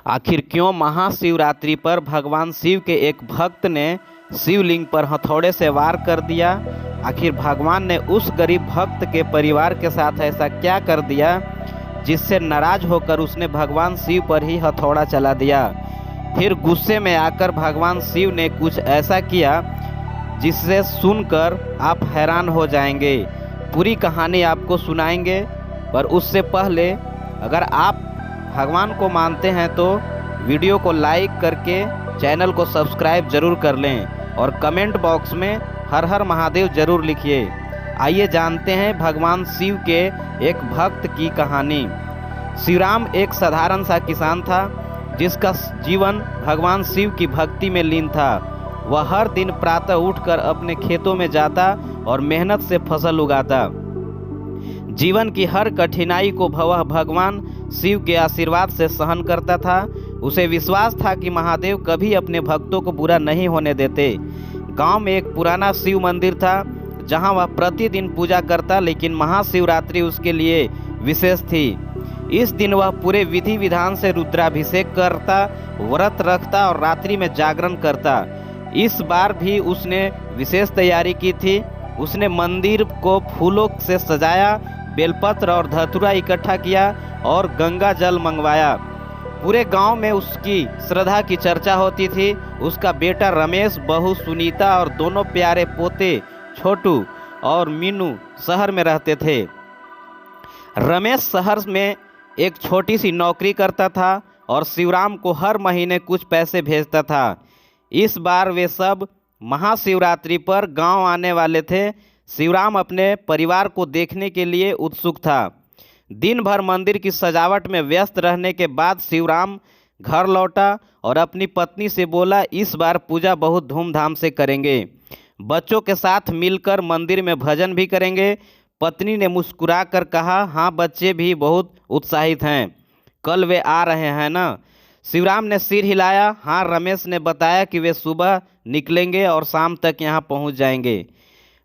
आखिर क्यों महाशिवरात्रि पर भगवान शिव के एक भक्त ने शिवलिंग पर हथौड़े से वार कर दिया। आखिर भगवान ने उस गरीब भक्त के परिवार के साथ ऐसा क्या कर दिया जिससे नाराज होकर उसने भगवान शिव पर ही हथौड़ा चला दिया। फिर गुस्से में आकर भगवान शिव ने कुछ ऐसा किया जिससे सुनकर आप हैरान हो जाएंगे। पूरी कहानी आपको सुनाएंगे, पर उससे पहले अगर आप भगवान को मानते हैं तो वीडियो को लाइक करके चैनल को सब्सक्राइब जरूर कर लें और कमेंट बॉक्स में हर हर महादेव जरूर लिखिए। आइए जानते हैं भगवान शिव के एक भक्त की कहानी। शिवराम एक साधारण सा किसान था जिसका जीवन भगवान शिव की भक्ति में लीन था। वह हर दिन प्रातः उठकर अपने खेतों में जाता और मेहनत से फसल उगाता। जीवन की हर कठिनाई को वह भगवान शिव के आशीर्वाद से सहन करता था। उसे विश्वास था कि महादेव कभी अपने भक्तों को बुरा नहीं होने देते। गांव में एक पुराना शिव मंदिर था जहां वह प्रतिदिन पूजा करता, लेकिन महाशिवरात्रि उसके लिए विशेष थी। इस दिन वह पूरे विधि विधान से रुद्राभिषेक करता, व्रत रखता और रात्रि में जागरण करता। इस बार भी उसने विशेष तैयारी की थी। उसने मंदिर को फूलों से सजाया, बेलपत्र और धतूरा इकट्ठा किया और गंगा जल मंगवाया। पूरे गांव में उसकी श्रद्धा की चर्चा होती थी। उसका बेटा रमेश, बहू सुनीता और दोनों प्यारे पोते छोटू और मीनू शहर में रहते थे। रमेश शहर में एक छोटी सी नौकरी करता था और शिवराम को हर महीने कुछ पैसे भेजता था। इस बार वे सब महाशिवरात्रि पर गांव आने वाले थे। शिवराम अपने परिवार को देखने के लिए उत्सुक था। दिन भर मंदिर की सजावट में व्यस्त रहने के बाद शिवराम घर लौटा और अपनी पत्नी से बोला, इस बार पूजा बहुत धूमधाम से करेंगे। बच्चों के साथ मिलकर मंदिर में भजन भी करेंगे। पत्नी ने मुस्कुराकर कहा, हाँ, बच्चे भी बहुत उत्साहित हैं। कल वे आ रहे हैं ना? शिवराम ने सिर हिलाया। हाँ, रमेश ने बताया कि वे सुबह निकलेंगे और शाम तक यहाँ पहुँच जाएंगे।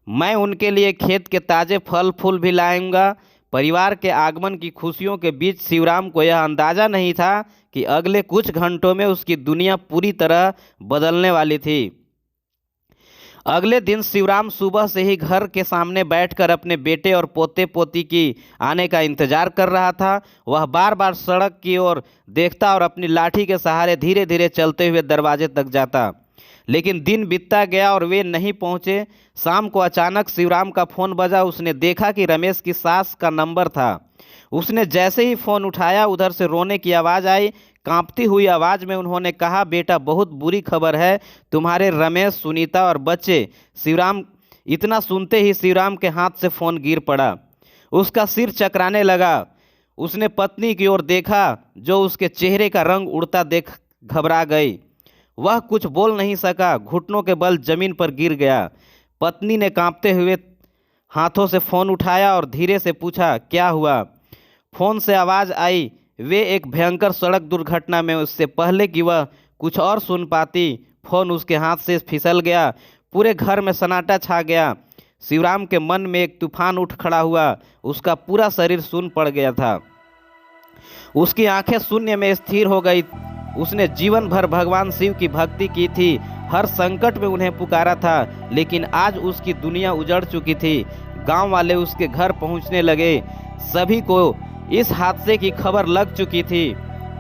मैं उनके लिए खेत के ताज़े फल फूल भी लाऊंगा। परिवार के आगमन की खुशियों के बीच शिवराम को यह अंदाज़ा नहीं था कि अगले कुछ घंटों में उसकी दुनिया पूरी तरह बदलने वाली थी। अगले दिन शिवराम सुबह से ही घर के सामने बैठकर अपने बेटे और पोते पोती की आने का इंतजार कर रहा था। वह बार बार सड़क की ओर देखता और अपनी लाठी के सहारे धीरे धीरे चलते हुए दरवाजे तक जाता, लेकिन दिन बीतता गया और वे नहीं पहुंचे। शाम को अचानक शिवराम का फ़ोन बजा। उसने देखा कि रमेश की सास का नंबर था। उसने जैसे ही फ़ोन उठाया, उधर से रोने की आवाज़ आई। कांपती हुई आवाज़ में उन्होंने कहा, बेटा, बहुत बुरी खबर है, तुम्हारे रमेश, सुनीता और बच्चे। शिवराम इतना सुनते ही शिवराम के हाथ से फ़ोन गिर पड़ा। उसका सिर चकराने लगा। उसने पत्नी की ओर देखा, जो उसके चेहरे का रंग उड़ता देख घबरा गई। वह कुछ बोल नहीं सका, घुटनों के बल जमीन पर गिर गया। पत्नी ने कांपते हुए हाथों से फ़ोन उठाया और धीरे से पूछा, क्या हुआ? फ़ोन से आवाज़ आई, वे एक भयंकर सड़क दुर्घटना में। उससे पहले कि वह कुछ और सुन पाती, फ़ोन उसके हाथ से फिसल गया। पूरे घर में सन्नाटा छा गया। शिवराम के मन में एक तूफान उठ खड़ा हुआ। उसका पूरा शरीर सुन्न पड़ गया था। उसकी आंखें शून्य में स्थिर हो गई। उसने जीवन भर भगवान शिव की भक्ति की थी, हर संकट में उन्हें पुकारा था, लेकिन आज उसकी दुनिया उजड़ चुकी थी। गांव वाले उसके घर पहुंचने लगे। सभी को इस हादसे की खबर लग चुकी थी।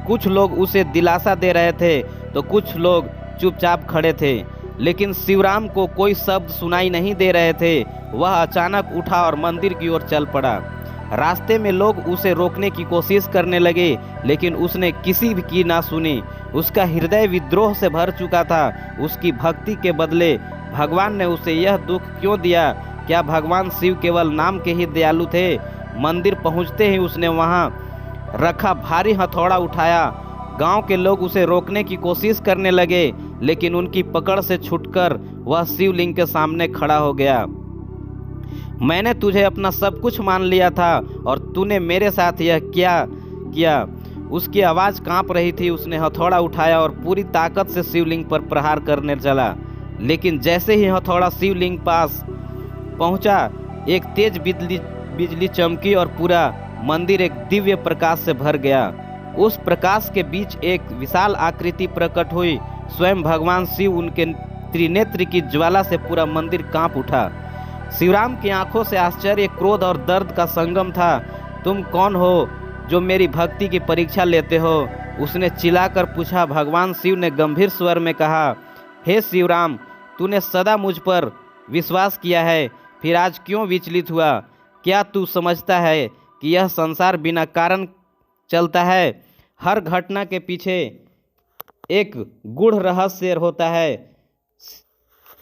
कुछ लोग उसे दिलासा दे रहे थे तो कुछ लोग चुपचाप खड़े थे, लेकिन शिवराम को कोई शब्द सुनाई नहीं दे रहे थे। वह अचानक उठा और मंदिर की ओर चल पड़ा। रास्ते में लोग उसे रोकने की कोशिश करने लगे, लेकिन उसने किसी की ना सुनी। उसका हृदय विद्रोह से भर चुका था। उसकी भक्ति के बदले भगवान ने उसे यह दुख क्यों दिया? क्या भगवान शिव केवल नाम के ही दयालु थे? मंदिर पहुंचते ही उसने वहां रखा भारी हथौड़ा उठाया। गांव के लोग उसे रोकने की कोशिश करने लगे, लेकिन उनकी पकड़ से छूटकर वह शिवलिंग के सामने खड़ा हो गया। मैंने तुझे अपना सब कुछ मान लिया था और तूने मेरे साथ यह क्या किया? उसकी आवाज़ कांप रही थी। उसने हथौड़ा उठाया और पूरी ताकत से शिवलिंग पर प्रहार करने चला, लेकिन जैसे ही हथौड़ा शिवलिंग पास पहुंचा, एक तेज बिजली चमकी और पूरा मंदिर एक दिव्य प्रकाश से भर गया। उस प्रकाश के बीच एक विशाल आकृति प्रकट हुई। स्वयं भगवान शिव, उनके त्रिनेत्र की ज्वाला से पूरा मंदिर कांप उठा। शिवराम की आंखों से आश्चर्य, क्रोध और दर्द का संगम था। तुम कौन हो जो मेरी भक्ति की परीक्षा लेते हो? उसने चिल्लाकर पूछा। भगवान शिव ने गंभीर स्वर में कहा, हे शिवराम, तूने सदा मुझ पर विश्वास किया है, फिर आज क्यों विचलित हुआ? क्या तू समझता है कि यह संसार बिना कारण चलता है? हर घटना के पीछे एक गूढ़ रहस्य होता है।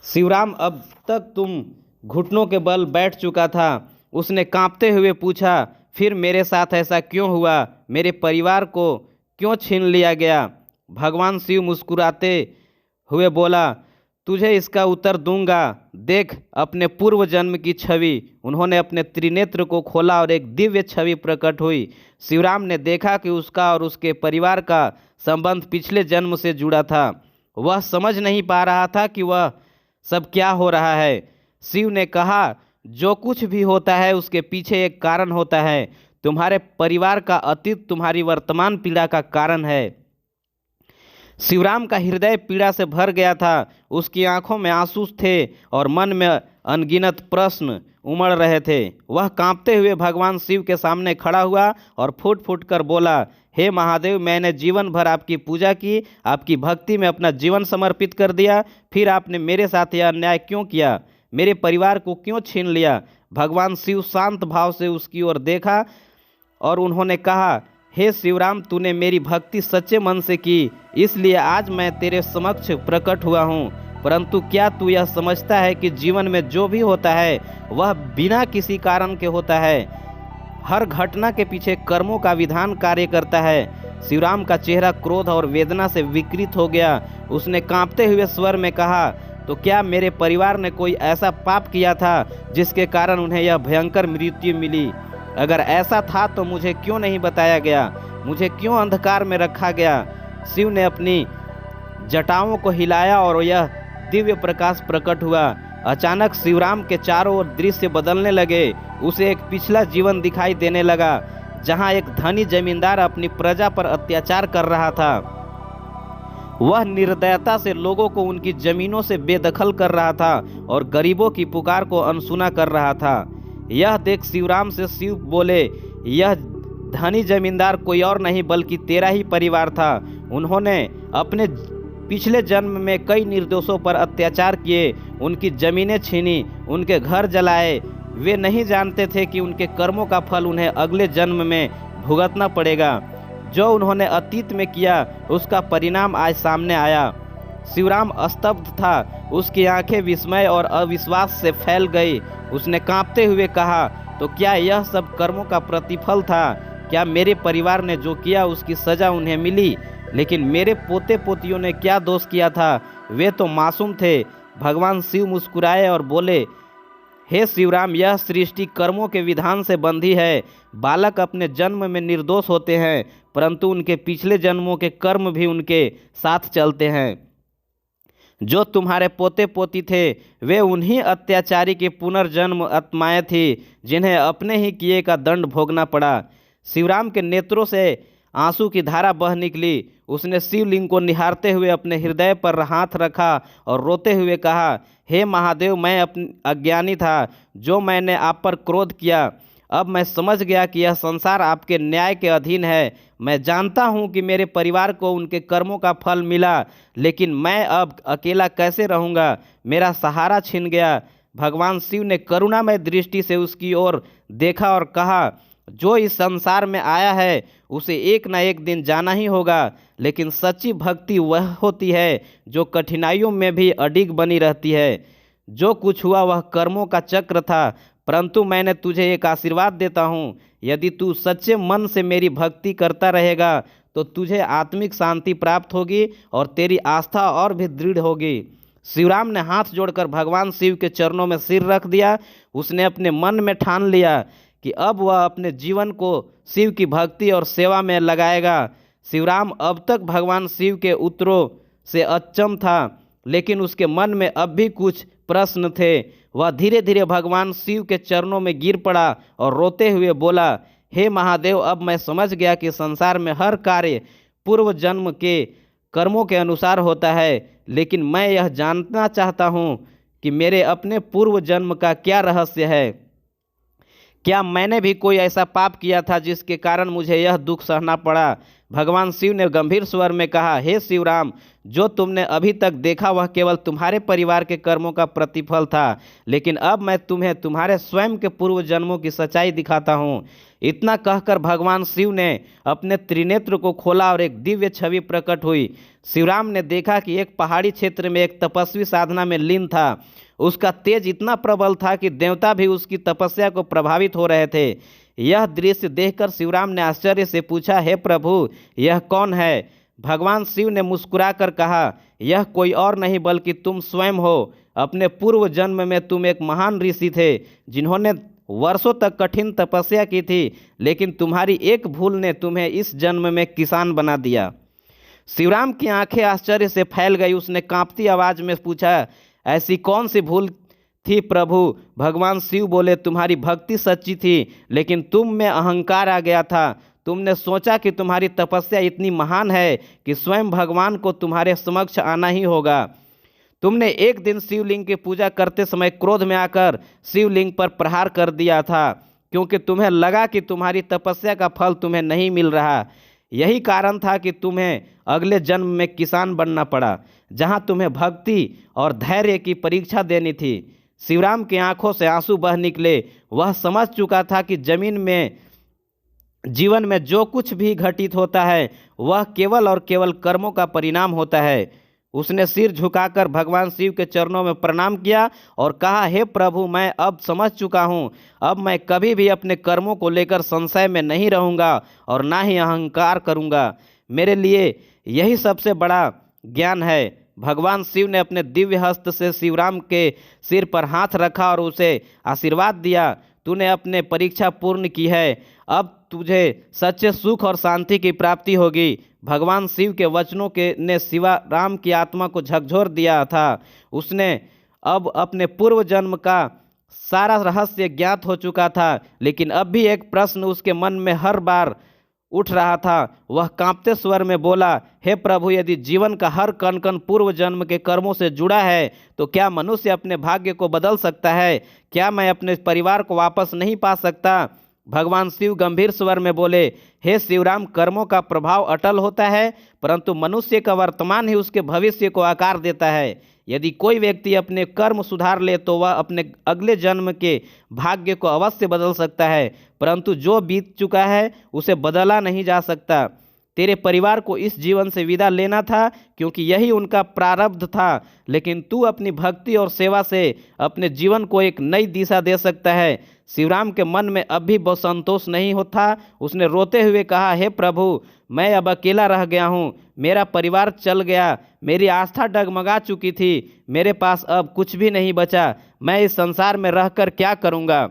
शिवराम, अब तक तुम घुटनों के बल बैठ चुका था। उसने कांपते हुए पूछा, फिर मेरे साथ ऐसा क्यों हुआ? मेरे परिवार को क्यों छीन लिया गया? भगवान शिव मुस्कुराते हुए बोला, तुझे इसका उत्तर दूंगा। देख अपने पूर्व जन्म की छवि। उन्होंने अपने त्रिनेत्र को खोला और एक दिव्य छवि प्रकट हुई। शिवराम ने देखा कि उसका और उसके परिवार का संबंध पिछले जन्म से जुड़ा था। वह समझ नहीं पा रहा था कि वह सब क्या हो रहा है। शिव ने कहा, जो कुछ भी होता है उसके पीछे एक कारण होता है। तुम्हारे परिवार का अतीत तुम्हारी वर्तमान पीड़ा का कारण है। शिवराम का हृदय पीड़ा से भर गया था। उसकी आंखों में आंसू थे और मन में अनगिनत प्रश्न उमड़ रहे थे। वह कांपते हुए भगवान शिव के सामने खड़ा हुआ और फूट फूट कर बोला, हे महादेव, मैंने जीवन भर आपकी पूजा की, आपकी भक्ति में अपना जीवन समर्पित कर दिया, फिर आपने मेरे साथ यह अन्याय क्यों किया? मेरे परिवार को क्यों छीन लिया? भगवान शिव शांत भाव से उसकी ओर देखा और उन्होंने कहा, हे शिवराम, तूने मेरी भक्ति सच्चे मन से की, इसलिए आज मैं तेरे समक्ष प्रकट हुआ हूँ। परंतु क्या तू यह समझता है कि जीवन में जो भी होता है वह बिना किसी कारण के होता है? हर घटना के पीछे कर्मों का विधान कार्य करता है। शिवराम का चेहरा क्रोध और वेदना से विकृत हो गया। उसने कांपते हुए स्वर में कहा, तो क्या मेरे परिवार ने कोई ऐसा पाप किया था जिसके कारण उन्हें यह भयंकर मृत्यु मिली? अगर ऐसा था तो मुझे क्यों नहीं बताया गया? मुझे क्यों अंधकार में रखा गया? शिव ने अपनी जटाओं को हिलाया और यह दिव्य प्रकाश प्रकट हुआ। अचानक शिवराम के चारों ओर दृश्य बदलने लगे। उसे एक पिछला जीवन दिखाई देने लगा जहां एक धनी जमींदार अपनी प्रजा पर अत्याचार कर रहा था। वह निर्दयता से लोगों को उनकी जमीनों से बेदखल कर रहा था और गरीबों की पुकार को अनसुना कर रहा था। यह देख शिवराम से शिव बोले, यह धनी जमींदार कोई और नहीं बल्कि तेरा ही परिवार था। उन्होंने अपने पिछले जन्म में कई निर्दोषों पर अत्याचार किए, उनकी जमीनें छीनी, उनके घर जलाए। वे नहीं जानते थे कि उनके कर्मों का फल उन्हें अगले जन्म में भुगतना पड़ेगा। जो उन्होंने अतीत में किया उसका परिणाम आज सामने आया। शिवराम स्तब्ध था। उसकी आंखें विस्मय और अविश्वास से फैल गई। उसने कांपते हुए कहा, तो क्या यह सब कर्मों का प्रतिफल था? क्या मेरे परिवार ने जो किया उसकी सजा उन्हें मिली? लेकिन मेरे पोते पोतियों ने क्या दोष किया था? वे तो मासूम थे। भगवान शिव मुस्कुराए और बोले, हे शिवराम, यह सृष्टि कर्मों के विधान से बंधी है। बालक अपने जन्म में निर्दोष होते हैं, परंतु उनके पिछले जन्मों के कर्म भी उनके साथ चलते हैं। जो तुम्हारे पोते पोती थे वे उन्हीं अत्याचारी की पुनर्जन्म आत्माएं थी जिन्हें अपने ही किए का दंड भोगना पड़ा। शिवराम के नेत्रों से आंसू की धारा बह निकली। उसने शिवलिंग को निहारते हुए अपने हृदय पर हाथ रखा और रोते हुए कहा, हे महादेव, मैं अज्ञानी था जो मैंने आप पर क्रोध किया। अब मैं समझ गया कि यह संसार आपके न्याय के अधीन है। मैं जानता हूँ कि मेरे परिवार को उनके कर्मों का फल मिला, लेकिन मैं अब अकेला कैसे रहूँगा? मेरा सहारा छिन गया। भगवान शिव ने करुणामय दृष्टि से उसकी ओर देखा और कहा, जो इस संसार में आया है उसे एक न एक दिन जाना ही होगा, लेकिन सच्ची भक्ति वह होती है जो कठिनाइयों में भी अडिग बनी रहती है। जो कुछ हुआ वह कर्मों का चक्र था, परंतु मैंने तुझे एक आशीर्वाद देता हूँ। यदि तू सच्चे मन से मेरी भक्ति करता रहेगा तो तुझे आत्मिक शांति प्राप्त होगी और तेरी आस्था और भी दृढ़ होगी। शिवराम ने हाथ जोड़कर भगवान शिव के चरणों में सिर रख दिया। उसने अपने मन में ठान लिया कि अब वह अपने जीवन को शिव की भक्ति और सेवा में लगाएगा। शिवराम अब तक भगवान शिव के उत्तरों से अचंभ था, लेकिन उसके मन में अब भी कुछ प्रश्न थे। वह धीरे धीरे भगवान शिव के चरणों में गिर पड़ा और रोते हुए बोला, हे महादेव, अब मैं समझ गया कि संसार में हर कार्य पूर्व जन्म के कर्मों के अनुसार होता है, लेकिन मैं यह जानना चाहता हूँ कि मेरे अपने पूर्व जन्म का क्या रहस्य है। क्या मैंने भी कोई ऐसा पाप किया था जिसके कारण मुझे यह दुख सहना पड़ा? भगवान शिव ने गंभीर स्वर में कहा, हे शिवराम, जो तुमने अभी तक देखा वह केवल तुम्हारे परिवार के कर्मों का प्रतिफल था, लेकिन अब मैं तुम्हें तुम्हारे स्वयं के पूर्व जन्मों की सच्चाई दिखाता हूँ। इतना कहकर भगवान शिव ने अपने त्रिनेत्र को खोला और एक दिव्य छवि प्रकट हुई। शिवराम ने देखा कि एक पहाड़ी क्षेत्र में एक तपस्वी साधना में लीन था। उसका तेज इतना प्रबल था कि देवता भी उसकी तपस्या को प्रभावित हो रहे थे। यह दृश्य देखकर शिवराम ने आश्चर्य से पूछा, हे प्रभु, यह कौन है? भगवान शिव ने मुस्कुराकर कहा, यह कोई और नहीं बल्कि तुम स्वयं हो। अपने पूर्व जन्म में तुम एक महान ऋषि थे जिन्होंने वर्षों तक कठिन तपस्या की थी, लेकिन तुम्हारी एक भूल ने तुम्हें इस जन्म में किसान बना दिया। शिवराम की आंखें आश्चर्य से फैल गई। उसने कांपती आवाज में पूछा, ऐसी कौन सी भूल थी प्रभु? भगवान शिव बोले, तुम्हारी भक्ति सच्ची थी, लेकिन तुम में अहंकार आ गया था। तुमने सोचा कि तुम्हारी तपस्या इतनी महान है कि स्वयं भगवान को तुम्हारे समक्ष आना ही होगा। तुमने एक दिन शिवलिंग की पूजा करते समय क्रोध में आकर शिवलिंग पर प्रहार कर दिया था, क्योंकि तुम्हें लगा कि तुम्हारी तपस्या का फल तुम्हें नहीं मिल रहा। यही कारण था कि तुम्हें अगले जन्म में किसान बनना पड़ा, जहां तुम्हें भक्ति और धैर्य की परीक्षा देनी थी। शिवराम की आंखों से आंसू बह निकले। वह समझ चुका था कि जीवन में जो कुछ भी घटित होता है वह केवल और केवल कर्मों का परिणाम होता है। उसने सिर झुकाकर भगवान शिव के चरणों में प्रणाम किया और कहा, हे प्रभु, मैं अब समझ चुका हूँ। अब मैं कभी भी अपने कर्मों को लेकर संशय में नहीं रहूँगा और ना ही अहंकार करूँगा। मेरे लिए यही सबसे बड़ा ज्ञान है। भगवान शिव ने अपने दिव्य हस्त से शिवराम के सिर पर हाथ रखा और उसे आशीर्वाद दिया, तूने अपने परीक्षा पूर्ण की है, अब तुझे सच्चे सुख और शांति की प्राप्ति होगी। भगवान शिव के वचनों के ने शिवराम की आत्मा को झकझोर दिया था। उसने अब अपने पूर्व जन्म का सारा रहस्य ज्ञात हो चुका था, लेकिन अब भी एक प्रश्न उसके मन में हर बार उठ रहा था। वह कांपते स्वर में बोला, हे प्रभु, यदि जीवन का हर कण कण पूर्व जन्म के कर्मों से जुड़ा है तो क्या मनुष्य अपने भाग्य को बदल सकता है? क्या मैं अपने परिवार को वापस नहीं पा सकता? भगवान शिव गंभीर स्वर में बोले, हे शिवराम, कर्मों का प्रभाव अटल होता है, परंतु मनुष्य का वर्तमान ही उसके भविष्य को आकार देता है। यदि कोई व्यक्ति अपने कर्म सुधार ले तो वह अपने अगले जन्म के भाग्य को अवश्य बदल सकता है, परंतु जो बीत चुका है उसे बदला नहीं जा सकता। तेरे परिवार को इस जीवन से विदा लेना था, क्योंकि यही उनका प्रारब्ध था, लेकिन तू अपनी भक्ति और सेवा से अपने जीवन को एक नई दिशा दे सकता है। शिवराम के मन में अब भी बहुत संतोष नहीं होता। उसने रोते हुए कहा, हे प्रभु, मैं अब अकेला रह गया हूँ, मेरा परिवार चल गया, मेरी आस्था डगमगा चुकी थी, मेरे पास अब कुछ भी नहीं बचा, मैं इस संसार में रहकर क्या करूँगा।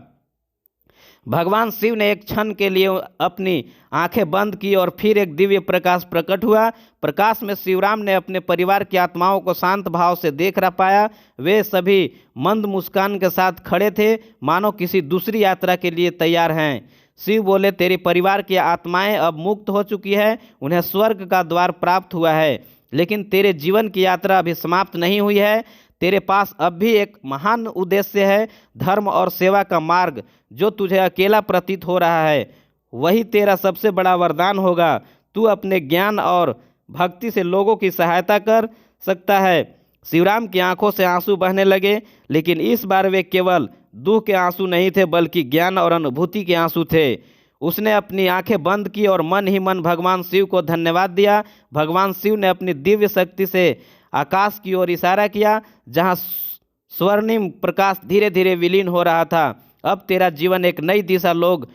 भगवान शिव ने एक क्षण के लिए अपनी आंखें बंद की और फिर एक दिव्य प्रकाश प्रकट हुआ। प्रकाश में शिवराम ने अपने परिवार की आत्माओं को शांत भाव से देख रहा पाया। वे सभी मंद मुस्कान के साथ खड़े थे, मानो किसी दूसरी यात्रा के लिए तैयार हैं। शिव बोले, तेरे परिवार की आत्माएं अब मुक्त हो चुकी है, उन्हें स्वर्ग का द्वार प्राप्त हुआ है, लेकिन तेरे जीवन की यात्रा अभी समाप्त नहीं हुई है। तेरे पास अब भी एक महान उद्देश्य है, धर्म और सेवा का मार्ग। जो तुझे अकेला प्रतीत हो रहा है वही तेरा सबसे बड़ा वरदान होगा। तू अपने ज्ञान और भक्ति से लोगों की सहायता कर सकता है। शिवराम की आंखों से आंसू बहने लगे, लेकिन इस बार वे केवल दुख के आंसू नहीं थे, बल्कि ज्ञान और अनुभूति के आंसू थे। उसने अपनी आंखें बंद की और मन ही मन भगवान शिव को धन्यवाद दिया। भगवान शिव ने अपनी दिव्य शक्ति से आकाश की ओर इशारा किया, जहां स्वर्णिम प्रकाश धीरे धीरे विलीन हो रहा था। अब तेरा जीवन एक नई दिशा लोग।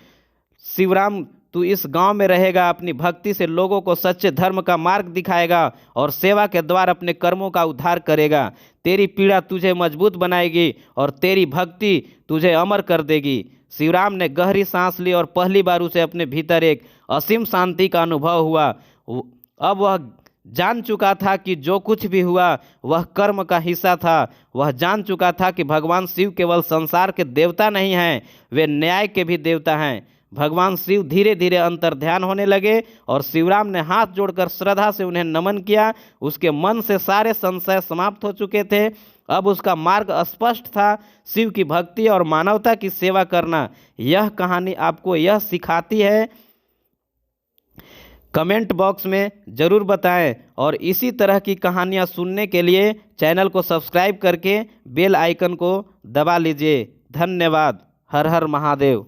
शिवराम, तू इस गांव में रहेगा, अपनी भक्ति से लोगों को सच्चे धर्म का मार्ग दिखाएगा और सेवा के द्वारा अपने कर्मों का उद्धार करेगा। तेरी पीड़ा तुझे मजबूत बनाएगी और तेरी भक्ति तुझे अमर कर देगी। शिवराम ने गहरी सांस ली और पहली बार उसे अपने भीतर एक असीम शांति का अनुभव हुआ। अब वह जान चुका था कि जो कुछ भी हुआ वह कर्म का हिस्सा था। वह जान चुका था कि भगवान शिव केवल संसार के देवता नहीं हैं, वे न्याय के भी देवता हैं। भगवान शिव धीरे धीरे अंतर्ध्यान होने लगे और शिवराम ने हाथ जोड़कर श्रद्धा से उन्हें नमन किया। उसके मन से सारे संशय समाप्त हो चुके थे। अब उसका मार्ग स्पष्ट था, शिव की भक्ति और मानवता की सेवा करना। यह कहानी आपको यह सिखाती है। कमेंट बॉक्स में ज़रूर बताएं और इसी तरह की कहानियाँ सुनने के लिए चैनल को सब्सक्राइब करके बेल आइकन को दबा लीजिए। धन्यवाद। हर हर महादेव।